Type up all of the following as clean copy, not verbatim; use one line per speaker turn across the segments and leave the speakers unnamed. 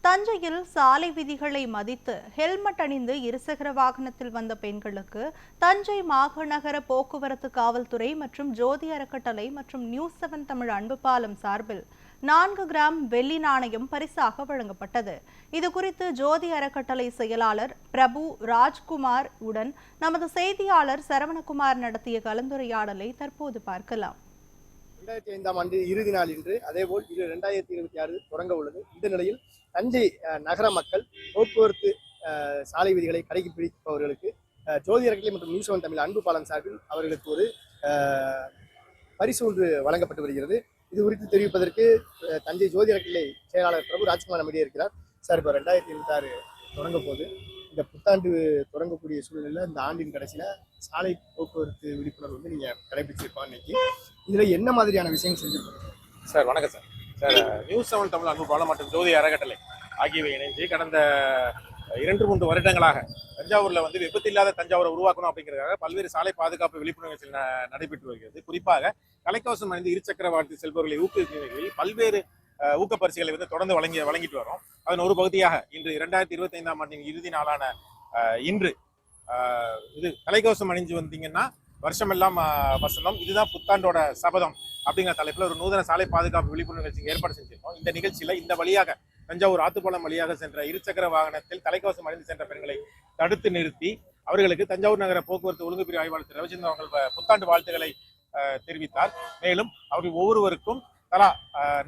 தஞ்சையில் சாலை விதிகளை மதித்து ஹெல்மெட் அணிந்து இருசக்கர வாகனத்தில் வந்த பெண்களுக்கு தஞ்சை மாநகர போக்குவரத்து காவல்துறை மற்றும் ஜோதி அறக்கட்டளை மற்றும் நியூஸ் 7 தமிழ் அன்பு பாலம் சார்பில் 4 கிராம் வெள்ளி நாணயம் பரிசாக வழங்கப்பட்டது. இதுகுறித்து ஜோதி அறக்கட்டளை செயலாளர் பிரபு ராஜ்குமார் உடன் நமது செய்தியாளர் சரவணகுமார் நடத்திய கலந்துரையாடலை தற்போது பார்க்கலாம்.
2005ஆம் ஆண்டு இறுதி நாள் இன்று, அதேபோல் இது 2026 தொடங்க உள்ளது. இந்த நிலையில் தஞ்சை நகர மக்கள் போக்குவரத்து சாலை விதிகளை கடைபிடிப்பவர்களுக்கு ஜோதி அறக்கட்டளை மற்றும் நியூஸ் 7 தமிழ் அன்பு பாலம் சார்பில் அவர்களுக்கு ஒரு பரிசு ஒன்று வழங்கப்பட்டு வருகிறது. இது குறித்து தெரிவிப்பதற்கு தஞ்சை ஜோதி அறக்கட்டளை செயலாளர் பிரபு ராஜ்குமார் நம்மிடையே இருக்கிறார். சார், இப்போ 2026 தொடங்க போது, இந்த புத்தாண்டு தொடங்கக்கூடிய சூழ்நிலையில் இந்த ஆண்டின் கடைசியில் சாலை போக்குவரத்து விழிப்புணர்வு வந்து நீங்கள் கடைபிடிச்சிருப்போம். இன்னைக்கு இதில் என்ன மாதிரியான விஷயம் செஞ்சுருக்கோம்?
சார் வணக்கம் சார். நியூஸ் 7 தமிழ் அன்பு பாலம் மற்றும் ஜோதி அறக்கட்டளை ஆகியவை இணைந்து கடந்த 2-3 வருடங்களாக தஞ்சாவூரில் வந்து விபத்தில்லாத தஞ்சாவூரை உருவாக்கணும் அப்படிங்கிறதுக்காக பல்வேறு சாலை பாதுகாப்பு விழிப்புணர்வு நடைபெற்று வருகிறது. குறிப்பாக தலைக்கவசம் அணிந்து இருசக்கர வாகனத்தில் செல்பவர்களை ஊக்குவிக்கும் வகையில் பல்வேறு ஊக்கப்பரிசுகளை வந்து தொடர்ந்து வழங்கிட்டு வரோம். அதன் ஒரு பகுதியாக இன்று 2025ஆம் ஆண்டின் இறுதி நாளான இன்று இது தலைக்கவசம் அணிஞ்சு வந்தீங்கன்னா வருஷமெல்லாம் வசந்தம், இதுதான் புத்தாண்டோட சபதம் அப்படிங்கிற தலைப்பில் ஒரு நூதன சாலை பாதுகாப்பு விழிப்புணர்வு நிகழ்ச்சிக்கு ஏற்பாடு செஞ்சிருக்கோம். இந்த நிகழ்ச்சியில் இந்த வழியாக தஞ்சாவூர் ஆத்துப்பாலம் வழியாக சென்ற இருசக்கர வாகனத்தில் தலைக்கவசம் அணிந்து சென்ற பெண்களை தடுத்து நிறுத்தி அவர்களுக்கு தஞ்சாவூர் நகர போக்குவரத்து ஒழுங்கு பிரிவு ஆய்வாளர் திரு ரவிச்சந்திரன் அவர்கள் புத்தாண்டு வாழ்த்துக்களை தெரிவித்தார். மேலும் அவர்கள் ஒவ்வொருவருக்கும் தலா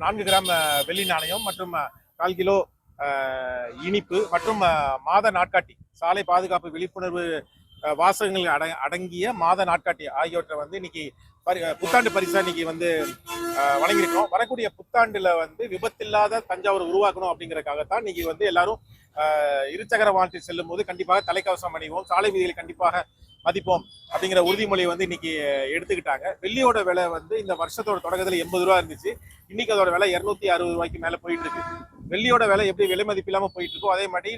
4 கிராம் வெள்ளி நாணயம் மற்றும் 4 கிலோ இனிப்பு மற்றும் மாத நாட்காட்டி சாலை பாதுகாப்பு விழிப்புணர்வு வாசகங்கள் அடங்கிய மாத நாட்காட்டி ஆகியவற்றை வந்து இன்னைக்கு புத்தாண்டு பரிசா இன்னைக்கு வந்து வழங்கியிருக்கோம். வரக்கூடிய புத்தாண்டுல வந்து விபத்தில்லாத தஞ்சாவூர் உருவாக்கணும் அப்படிங்கறதுக்காகத்தான் இன்னைக்கு வந்து எல்லாரும் இருசக்கர வாகனத்தில் செல்லும் போது கண்டிப்பாக தலைக்கவசம் அணிவோம், சாலை விதிகளை கண்டிப்பாக மதிப்போம் அப்படிங்கிற உறுதிமொழியை வந்து இன்னைக்கு எடுத்துக்கிட்டாங்க. வெள்ளியோட விலை வந்து இந்த வருஷத்தோட தொடக்கத்தில் 80 ரூபா இருந்துச்சு. இன்னைக்கு அதோட விலை 260 ரூபாய்க்கு மேல போயிட்டு இருக்கு. வெள்ளியோட விலை எப்படி விலை மதிப்பு இல்லாம போயிட்டு இருக்கோ அதே மாதிரி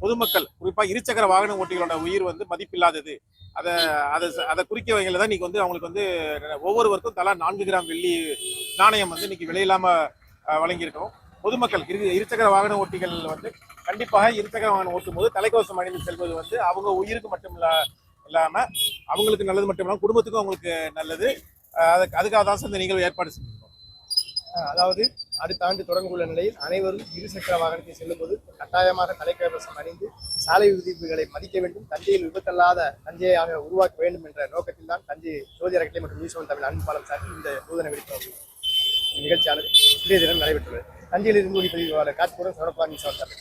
பொதுமக்கள் குறிப்பா இருசக்கர வாகன ஓட்டிகளோட உயிர் வந்து மதிப்பில்லாதது. அதை குறிக்க வகையில தான் இன்னைக்கு வந்து அவங்களுக்கு வந்து ஒவ்வொருவருக்கும் தலா 4 கிராம் வெள்ளி நாணயம் வந்து இன்னைக்கு விலையில்லாம வழங்கியிருக்கோம். பொதுமக்கள் இருசக்கர வாகன ஓட்டிகள் வந்து கண்டிப்பாக இருசக்கர வாகனம் ஓட்டும் போது தலைக்கவசம் அணிந்து செல்வது வந்து அவங்க உயிருக்கு மட்டும் இல்லாம அவங்களுக்கு நல்லது மட்டும் இல்லாம குடும்பத்துக்கும் அவங்களுக்கு நல்லது. அதுக்காக தான் இந்த நிகழ்வு ஏற்பாடு செஞ்சிருக்கோம்.
அதாவது அடுத்த ஆண்டு தொடங்க உள்ள நிலையில் அனைவரும் இருசக்கர வாகனத்தை செல்லும் போது கட்டாயமாக தலைக்கவசம் அணிந்து சாலை விதிப்புகளை மதிக்க வேண்டும், தஞ்சையில் விபத்தல்லாத தஞ்சையாக உருவாக்க வேண்டும் என்ற நோக்கத்தில் தான் தஞ்சை ஜோதி அறக்கட்டளை மற்றும் நியூஸ் 7 தமிழ் அன்பு பாலம் சார்பில் இந்த நூதன விழிப்புணர்வு நிகழ்ச்சியானது இன்றைய தினம் நடைபெற்றுள்ளது. தஞ்சையில் இருந்து ஒளிப்பதிவாளர் காட்சியுடன் சரப்பாணி சார்.